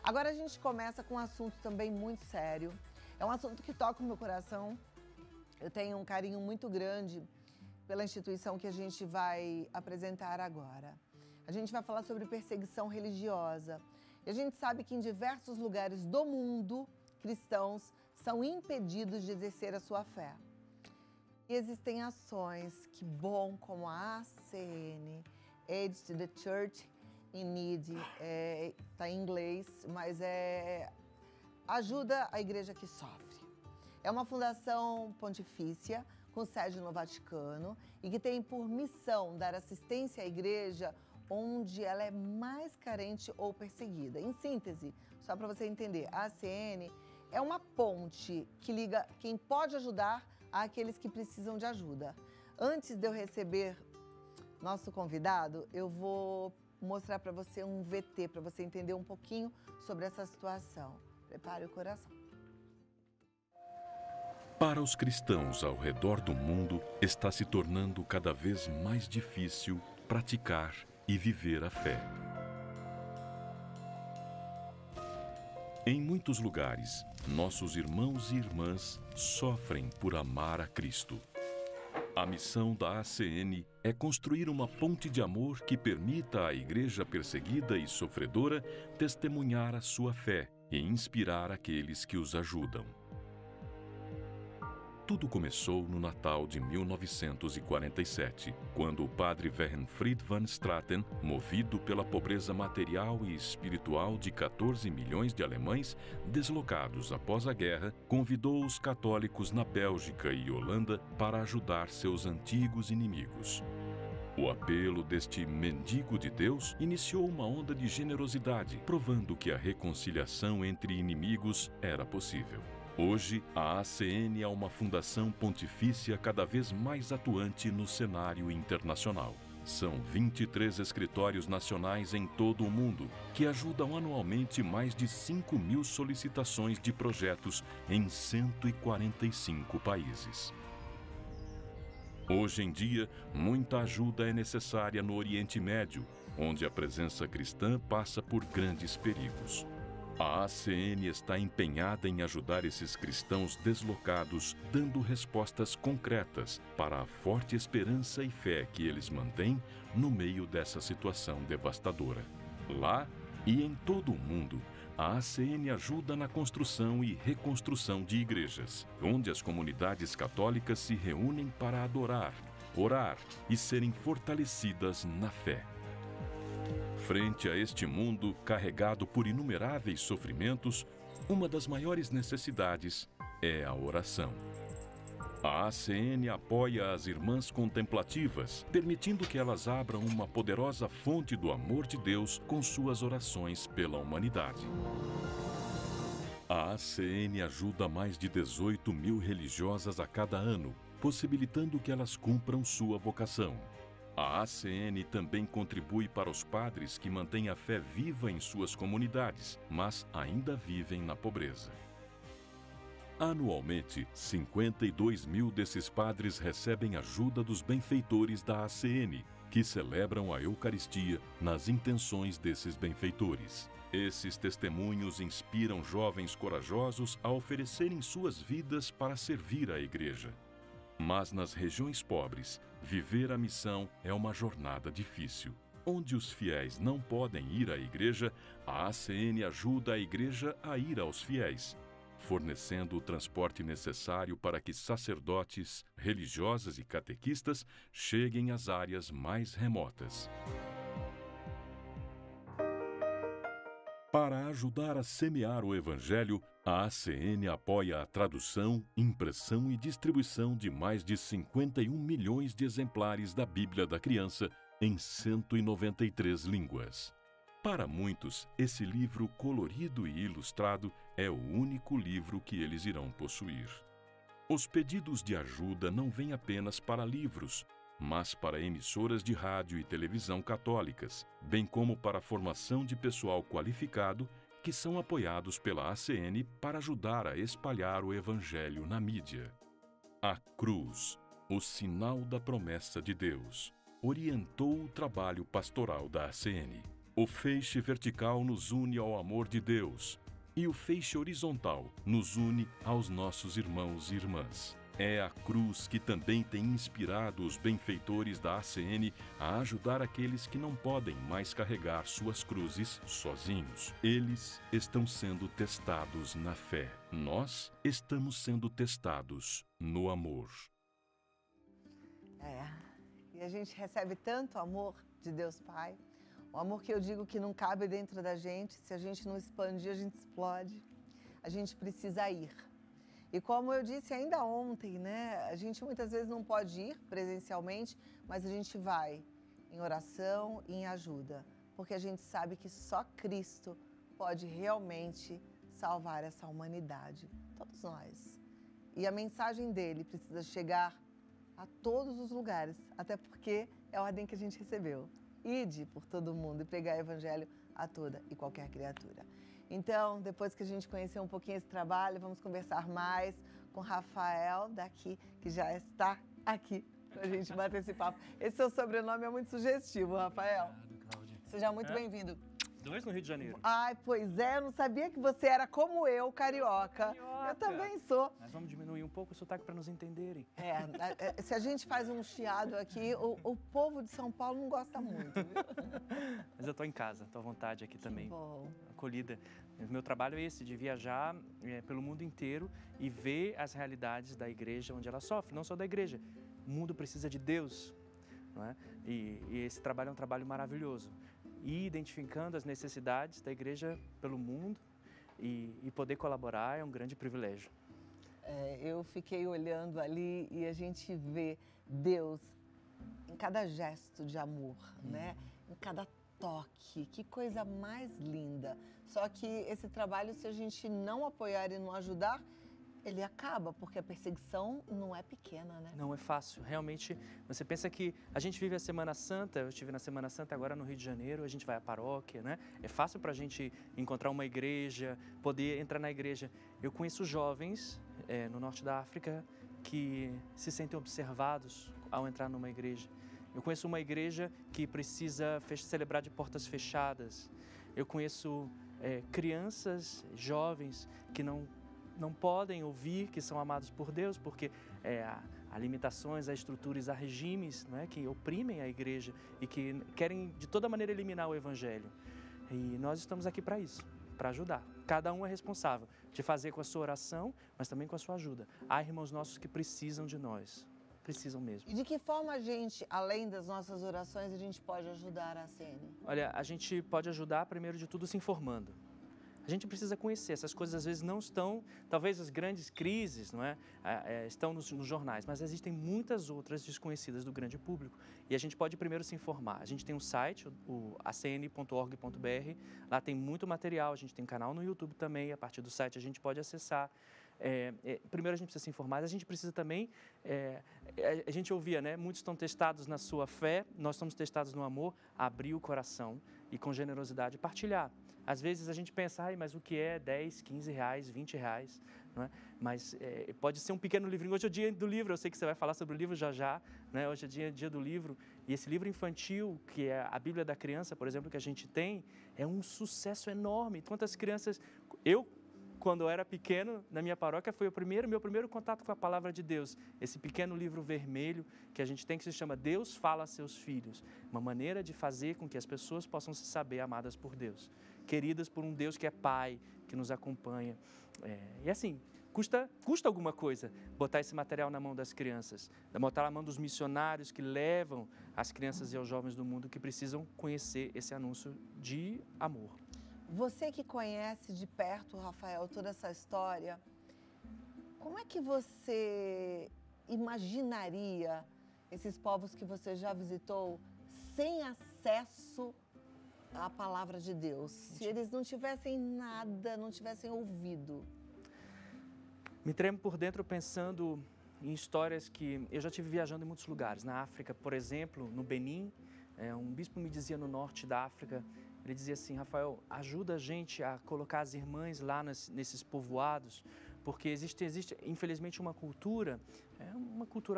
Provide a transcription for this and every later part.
Agora a gente começa com um assunto também muito sério. É um assunto que toca o meu coração. Eu tenho um carinho muito grande pela instituição que a gente vai apresentar agora. A gente vai falar sobre perseguição religiosa. E a gente sabe que em diversos lugares do mundo, cristãos são impedidos de exercer a sua fé. E existem ações, que bom, como a ACN, Aid to the Church in Need, tá em inglês, mas ajuda a igreja que sofre. É uma fundação pontifícia com sede no Vaticano e que tem por missão dar assistência à igreja onde ela é mais carente ou perseguida. Em síntese, só para você entender, a ACN é uma ponte que liga quem pode ajudar àqueles que precisam de ajuda. Antes de eu receber nosso convidado, eu vou mostrar para você um VT, para você entender um pouquinho sobre essa situação. Prepare o coração. Para os cristãos ao redor do mundo, está se tornando cada vez mais difícil praticar e viver a fé. Em muitos lugares, nossos irmãos e irmãs sofrem por amar a Cristo. A missão da ACN é construir uma ponte de amor que permita à igreja perseguida e sofredora testemunhar a sua fé e inspirar aqueles que os ajudam. Tudo começou no Natal de 1947, quando o padre Wernfried van Straten, movido pela pobreza material e espiritual de 14 milhões de alemães deslocados após a guerra, convidou os católicos na Bélgica e Holanda para ajudar seus antigos inimigos. O apelo deste mendigo de Deus iniciou uma onda de generosidade, provando que a reconciliação entre inimigos era possível. Hoje, a ACN é uma fundação pontifícia cada vez mais atuante no cenário internacional. São 23 escritórios nacionais em todo o mundo, que ajudam anualmente mais de 5.000 solicitações de projetos em 145 países. Hoje em dia, muita ajuda é necessária no Oriente Médio, onde a presença cristã passa por grandes perigos. A ACN está empenhada em ajudar esses cristãos deslocados, dando respostas concretas para a forte esperança e fé que eles mantêm no meio dessa situação devastadora. Lá e em todo o mundo, a ACN ajuda na construção e reconstrução de igrejas, onde as comunidades católicas se reúnem para adorar, orar e serem fortalecidas na fé. Frente a este mundo carregado por inumeráveis sofrimentos, uma das maiores necessidades é a oração. A ACN apoia as irmãs contemplativas, permitindo que elas abram uma poderosa fonte do amor de Deus com suas orações pela humanidade. A ACN ajuda mais de 18.000 religiosas a cada ano, possibilitando que elas cumpram sua vocação. A ACN também contribui para os padres que mantêm a fé viva em suas comunidades, mas ainda vivem na pobreza. Anualmente, 52.000 desses padres recebem ajuda dos benfeitores da ACN, que celebram a Eucaristia nas intenções desses benfeitores. Esses testemunhos inspiram jovens corajosos a oferecerem suas vidas para servir a igreja. Mas nas regiões pobres, viver a missão é uma jornada difícil. Onde os fiéis não podem ir à igreja, a ACN ajuda a igreja a ir aos fiéis, fornecendo o transporte necessário para que sacerdotes, religiosas e catequistas cheguem às áreas mais remotas. Para ajudar a semear o Evangelho, a ACN apoia a tradução, impressão e distribuição de mais de 51 milhões de exemplares da Bíblia da Criança em 193 línguas. Para muitos, esse livro colorido e ilustrado é o único livro que eles irão possuir. Os pedidos de ajuda não vêm apenas para livros, mas para emissoras de rádio e televisão católicas, bem como para a formação de pessoal qualificado que são apoiados pela ACN para ajudar a espalhar o Evangelho na mídia. A cruz, o sinal da promessa de Deus, orientou o trabalho pastoral da ACN. O feixe vertical nos une ao amor de Deus e o feixe horizontal nos une aos nossos irmãos e irmãs. É a cruz que também tem inspirado os benfeitores da ACN a ajudar aqueles que não podem mais carregar suas cruzes sozinhos. Eles estão sendo testados na fé. Nós estamos sendo testados no amor. E a gente recebe tanto amor de Deus Pai. O amor que eu digo que não cabe dentro da gente. Se a gente não expandir, a gente explode. A gente precisa ir. E como eu disse ainda ontem, né? A gente muitas vezes não pode ir presencialmente, mas a gente vai em oração e em ajuda, porque a gente sabe que só Cristo pode realmente salvar essa humanidade, todos nós. E a mensagem dele precisa chegar a todos os lugares, até porque é a ordem que a gente recebeu. Ide por todo mundo e pregar o evangelho a toda e qualquer criatura. Então, depois que a gente conhecer um pouquinho esse trabalho, vamos conversar mais com Rafael daqui, que já está aqui para a gente bater esse papo. Esse seu sobrenome é muito sugestivo, Rafael. Obrigado, Cláudia. Seja muito bem-vindo. 2 no Rio de Janeiro. Ai, pois é, eu não sabia que você era como eu, carioca. Eu também sou. Mas vamos diminuir um pouco o sotaque para nos entenderem. Se a gente faz um chiado aqui, o povo de São Paulo não gosta muito, viu? Mas eu estou em casa, estou à vontade aqui também. Bom. Acolhida. O meu trabalho é esse, de viajar pelo mundo inteiro e ver as realidades da igreja onde ela sofre, não só da igreja. O mundo precisa de Deus, não é? E esse trabalho é um trabalho maravilhoso. E identificando as necessidades da igreja pelo mundo e poder colaborar é um grande privilégio. Eu fiquei olhando ali e a gente vê Deus em cada gesto de amor, né? Em cada toque. Que coisa mais linda. Só que esse trabalho, se a gente não apoiar e não ajudar, ele acaba, porque a perseguição não é pequena, né? Não é fácil. Realmente, você pensa que a gente vive a Semana Santa, eu estive na Semana Santa agora no Rio de Janeiro, a gente vai à paróquia, né? É fácil para a gente encontrar uma igreja, poder entrar na igreja. Eu conheço jovens no norte da África que se sentem observados ao entrar numa igreja. Eu conheço uma igreja que precisa celebrar de portas fechadas. Eu conheço crianças, jovens que não podem ouvir que são amados por Deus, porque há limitações, há estruturas, há regimes, né, que oprimem a igreja e que querem de toda maneira eliminar o evangelho. E nós estamos aqui para isso, para ajudar. Cada um é responsável de fazer com a sua oração, mas também com a sua ajuda. Há irmãos nossos que precisam de nós, precisam mesmo. E de que forma a gente, além das nossas orações, a gente pode ajudar a ACN? Olha, a gente pode ajudar, primeiro de tudo, se informando. A gente precisa conhecer, essas coisas às vezes não estão, talvez as grandes crises, não é? Estão nos jornais, mas existem muitas outras desconhecidas do grande público. E a gente pode primeiro se informar. A gente tem um site, o acn.org.br, lá tem muito material, a gente tem um canal no YouTube também, a partir do site a gente pode acessar. Primeiro a gente precisa se informar, mas a gente precisa também, a gente ouvia, né? Muitos estão testados na sua fé, nós estamos testados no amor, abrir o coração e com generosidade partilhar. Às vezes a gente pensa, mas o que é 10, 15 reais, 20 reais, não é? Mas pode ser um pequeno livrinho. Hoje é o dia do livro, eu sei que você vai falar sobre o livro já, né? Hoje é dia do livro. E esse livro infantil, que é a Bíblia da Criança, por exemplo, que a gente tem, é um sucesso enorme. Quantas crianças... Quando eu era pequeno, na minha paróquia, foi meu primeiro contato com a palavra de Deus. Esse pequeno livro vermelho que a gente tem, que se chama Deus Fala a Seus Filhos. Uma maneira de fazer com que as pessoas possam se saber amadas por Deus. Queridas por um Deus que é Pai, que nos acompanha. E assim, custa alguma coisa botar esse material na mão das crianças, botar na mão dos missionários que levam as crianças e os jovens do mundo que precisam conhecer esse anúncio de amor. Você que conhece de perto, Rafael, toda essa história, como é que você imaginaria esses povos que você já visitou sem acesso à palavra de Deus? Se eles não tivessem nada, não tivessem ouvido? Me tremo por dentro pensando em histórias que eu já tive viajando em muitos lugares. Na África, por exemplo, no Benin, um bispo me dizia no norte da África, ele dizia assim, Rafael, ajuda a gente a colocar as irmãs lá nesses povoados, Porque existe infelizmente, uma cultura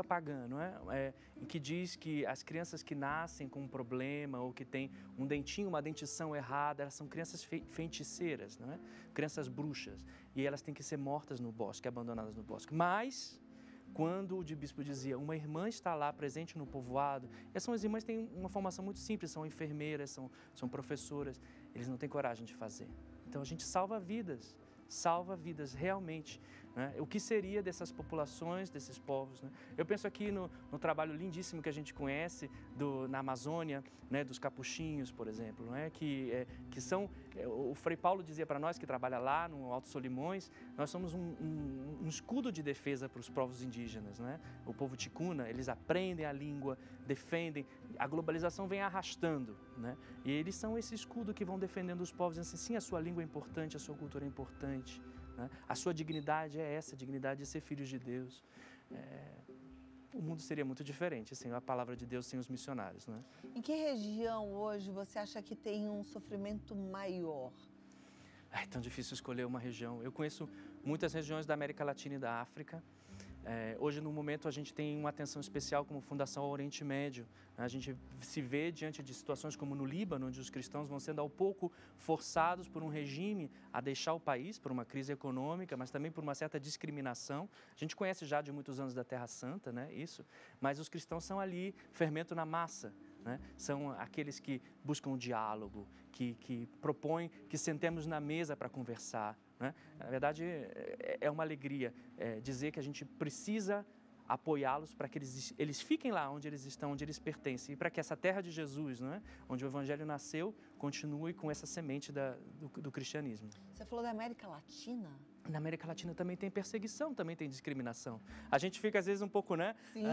pagã, não é? Em que diz que as crianças que nascem com um problema ou que têm um dentinho, uma dentição errada, elas são crianças feiticeiras, não é? Crianças bruxas. E elas têm que ser mortas no bosque, abandonadas no bosque. Mas, quando o bispo dizia, uma irmã está lá presente no povoado, e essas irmãs têm uma formação muito simples, são enfermeiras, são professoras, eles não têm coragem de fazer. Então a gente salva vidas realmente, né? O que seria dessas populações, desses povos, né? Eu penso aqui no trabalho lindíssimo que a gente conhece na Amazônia, né? Dos capuchinhos, por exemplo, né? Que são, o Frei Paulo dizia para nós que trabalha lá no Alto Solimões, nós somos um escudo de defesa para os povos indígenas, né? O povo ticuna, eles aprendem a língua, defendem, a globalização vem arrastando, né? E eles são esse escudo que vão defendendo os povos, assim, sim, a sua língua é importante, a sua cultura é importante, né? A sua dignidade é essa, a dignidade de ser filhos de Deus. O mundo seria muito diferente sem a palavra de Deus, sem os missionários, né? Em que região hoje você acha que tem um sofrimento maior? É tão difícil escolher uma região. Eu conheço muitas regiões da América Latina e da África. Hoje, no momento, a gente tem uma atenção especial como Fundação ao Oriente Médio. A gente se vê diante de situações como no Líbano, onde os cristãos vão sendo, ao pouco, forçados por um regime a deixar o país, por uma crise econômica, mas também por uma certa discriminação. A gente conhece já de muitos anos da Terra Santa, né, isso, mas os cristãos são ali fermento na massa, né? São aqueles que buscam o diálogo, que propõem que sentemos na mesa para conversar, né? Na verdade, é uma alegria dizer que a gente precisa apoiá-los para que eles fiquem lá onde eles estão, onde eles pertencem, e para que essa terra de Jesus, não é? Onde o Evangelho nasceu, continue com essa semente do cristianismo. Você falou da América Latina? Na América Latina também tem perseguição, também tem discriminação. A gente fica, às vezes, um pouco, né? Sim,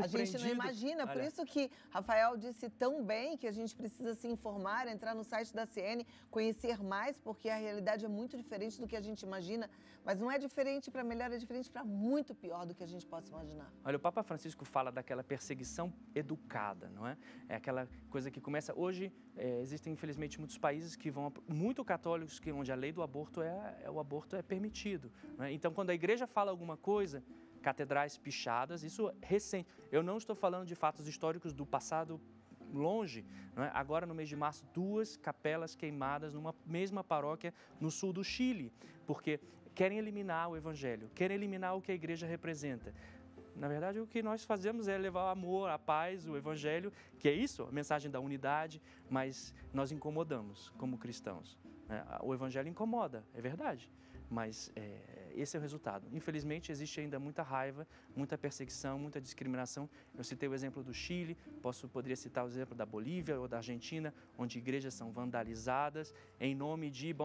a gente não imagina. Por isso que Rafael disse tão bem que a gente precisa se informar, entrar no site da CN, conhecer mais, porque a realidade é muito diferente do que a gente imagina. Mas não é diferente para melhor, é diferente para muito pior do que a gente possa imaginar. Olha, o Papa Francisco fala daquela perseguição educada, não é? É aquela coisa que começa... Hoje, existem, infelizmente, muitos países que vão... Muito católicos, onde a lei do aborto o aborto é permitido, né? Então, quando a igreja fala alguma coisa, catedrais pichadas, isso é recente. Eu não estou falando de fatos históricos do passado longe, não é? Agora, no mês de março, 2 capelas queimadas numa mesma paróquia no sul do Chile, porque querem eliminar o evangelho, querem eliminar o que a igreja representa. Na verdade, o que nós fazemos é levar o amor, a paz, o evangelho, que é isso, a mensagem da unidade, mas nós incomodamos como cristãos, né? O evangelho incomoda, é verdade, mas esse é o resultado. Infelizmente, existe ainda muita raiva, muita perseguição, muita discriminação. Eu citei o exemplo do Chile, poderia citar o exemplo da Bolívia ou da Argentina, onde igrejas são vandalizadas em nome de,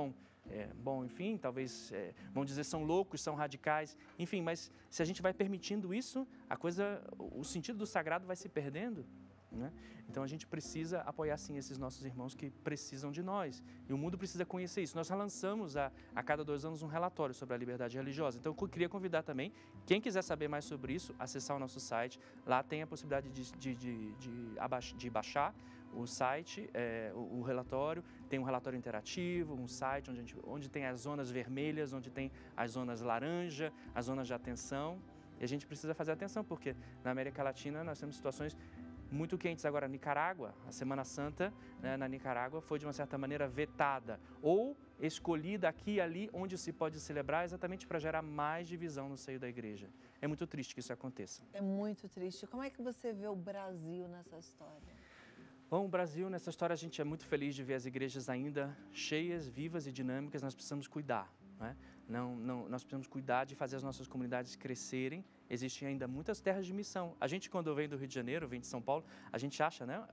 enfim, talvez, vão dizer, são loucos, são radicais, enfim, mas se a gente vai permitindo isso, o sentido do sagrado vai se perdendo, né? Então a gente precisa apoiar sim esses nossos irmãos que precisam de nós, e o mundo precisa conhecer isso. Nós lançamos a cada 2 anos um relatório sobre a liberdade religiosa, então eu queria convidar também, quem quiser saber mais sobre isso, acessar o nosso site. Lá tem a possibilidade de baixar o site, o relatório, tem um relatório interativo, um site onde tem as zonas vermelhas, onde tem as zonas laranja, as zonas de atenção, e a gente precisa fazer atenção, porque na América Latina nós temos situações muito quentes. Agora, Nicarágua, a Semana Santa, né, na Nicarágua foi de uma certa maneira vetada ou escolhida aqui e ali onde se pode celebrar, exatamente para gerar mais divisão no seio da igreja. É muito triste que isso aconteça. É muito triste. Como é que você vê o Brasil nessa história? Bom, o Brasil, nessa história, a gente é muito feliz de ver as igrejas ainda cheias, vivas e dinâmicas. Nós precisamos cuidar, né? Nós precisamos cuidar de fazer as nossas comunidades crescerem. Existem ainda muitas terras de missão. A gente, quando vem do Rio de Janeiro, vem de São Paulo, a gente acha, né?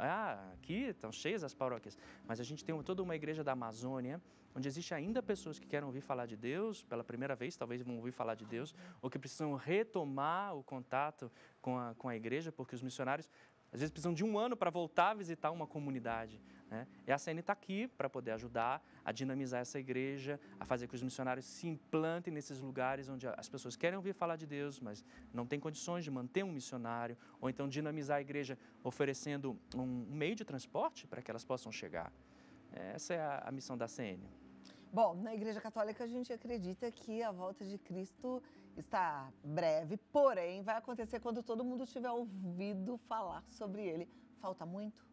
Aqui estão cheias as paróquias. Mas a gente tem toda uma igreja da Amazônia, onde existe ainda pessoas que querem ouvir falar de Deus, pela primeira vez, talvez vão ouvir falar de Deus, ou que precisam retomar o contato com a igreja, porque os missionários, às vezes, precisam de 1 ano para voltar a visitar uma comunidade, né? E a CN está aqui para poder ajudar a dinamizar essa igreja, a fazer com que os missionários se implantem nesses lugares onde as pessoas querem ouvir falar de Deus, mas não têm condições de manter um missionário, ou então dinamizar a igreja oferecendo um meio de transporte para que elas possam chegar. Essa é a missão da CN. Bom, na Igreja Católica a gente acredita que a volta de Cristo está breve, porém vai acontecer quando todo mundo tiver ouvido falar sobre ele. Falta muito?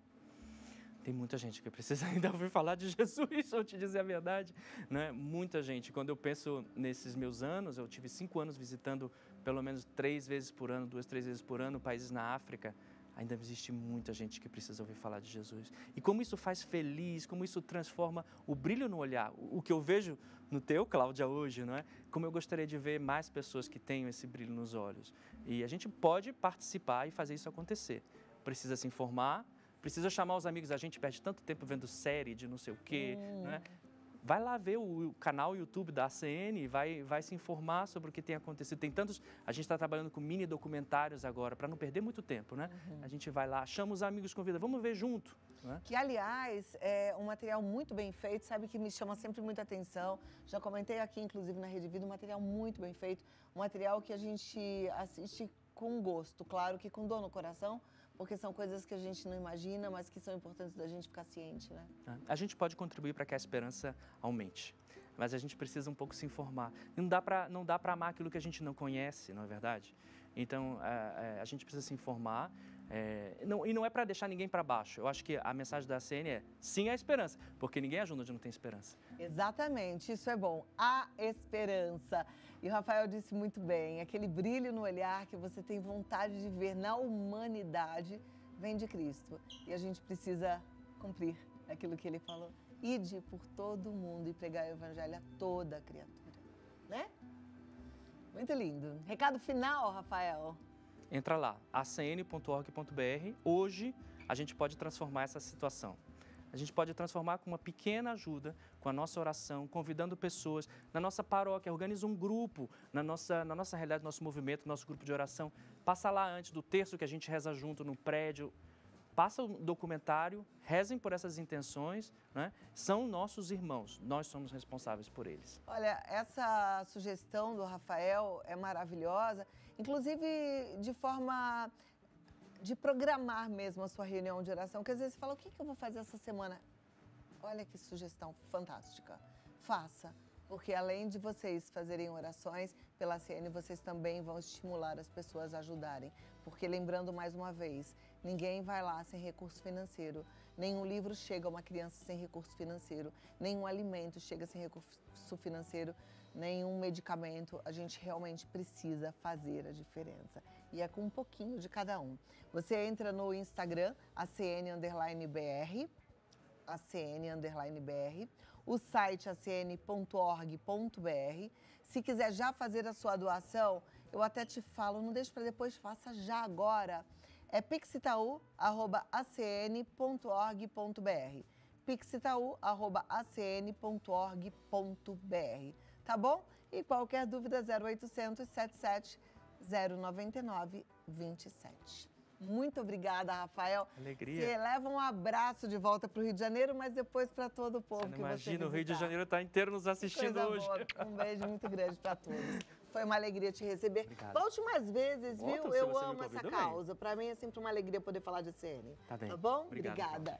Tem muita gente que precisa ainda ouvir falar de Jesus, vou te dizer a verdade, né? Muita gente. Quando eu penso nesses meus anos, eu tive 5 anos visitando pelo menos 3 vezes por ano, 2, 3 vezes por ano, países na África. Ainda existe muita gente que precisa ouvir falar de Jesus. E como isso faz feliz, como isso transforma o brilho no olhar. O que eu vejo no teu, Cláudia, hoje, não é? Como eu gostaria de ver mais pessoas que tenham esse brilho nos olhos. E a gente pode participar e fazer isso acontecer. Precisa se informar, precisa chamar os amigos. A gente perde tanto tempo vendo série de não sei o quê, não é? Vai lá ver o canal YouTube da ACN, vai se informar sobre o que tem acontecido. Tem tantos... A gente está trabalhando com mini documentários agora, para não perder muito tempo, né? A gente vai lá, chama os amigos, convida, vamos ver junto. Né? Que, aliás, é um material muito bem feito, sabe, que me chama sempre muita atenção. Já comentei aqui, inclusive, na Rede Vida, um material muito bem feito. Um material que a gente assiste com gosto, claro que com dor no coração, porque são coisas que a gente não imagina, mas que são importantes da gente ficar ciente, né? A gente pode contribuir para que a esperança aumente, mas a gente precisa um pouco se informar. Não dá para amar aquilo que a gente não conhece, não é verdade? Então, a gente precisa se informar, e não é para deixar ninguém para baixo. Eu acho que a mensagem da ACN é sim à esperança, porque ninguém ajuda onde não tem esperança. Exatamente, isso é bom. A esperança. E o Rafael disse muito bem, aquele brilho no olhar que você tem vontade de ver na humanidade vem de Cristo. E a gente precisa cumprir aquilo que ele falou. Ide por todo mundo e pregar o evangelho a toda criatura, né? Muito lindo. Recado final, Rafael. Entra lá, acn.org.br. Hoje a gente pode transformar essa situação. A gente pode transformar com uma pequena ajuda, com a nossa oração, convidando pessoas na nossa paróquia, organiza um grupo na nossa realidade, nosso movimento, nosso grupo de oração. Passa lá antes do terço que a gente reza junto no prédio. Passa o documentário, rezem por essas intenções, né? São nossos irmãos, nós somos responsáveis por eles. Olha, essa sugestão do Rafael é maravilhosa, inclusive de forma de programar mesmo a sua reunião de oração, que às vezes você fala, o que eu vou fazer essa semana? Olha que sugestão fantástica. Faça, porque além de vocês fazerem orações pela ACN, vocês também vão estimular as pessoas a ajudarem. Porque lembrando mais uma vez, ninguém vai lá sem recurso financeiro. Nenhum livro chega a uma criança sem recurso financeiro. Nenhum alimento chega sem recurso financeiro. Nenhum medicamento. A gente realmente precisa fazer a diferença. E é com um pouquinho de cada um. Você entra no Instagram, acn_br, acn_br, o site acn.org.br. Se quiser já fazer a sua doação, eu até te falo, não deixe para depois, faça já agora. É pixitaú@acn.org.br. pixitaú@acn.org.br. Tá bom? E qualquer dúvida, 0800 77 099 27. Muito obrigada, Rafael. Alegria. Você leva um abraço de volta para o Rio de Janeiro, mas depois para todo o povo Você não que você imagina, o Rio de visitar. Janeiro está inteiro nos assistindo Coisa hoje. boa. Um beijo muito grande para todos. Foi uma alegria te receber. Obrigado. Volte mais vezes, Volto, viu? se Eu você me amo essa convidou, causa. Para mim é sempre uma alegria poder falar de CN. Tá bem. Tá bom? Obrigado, Obrigada.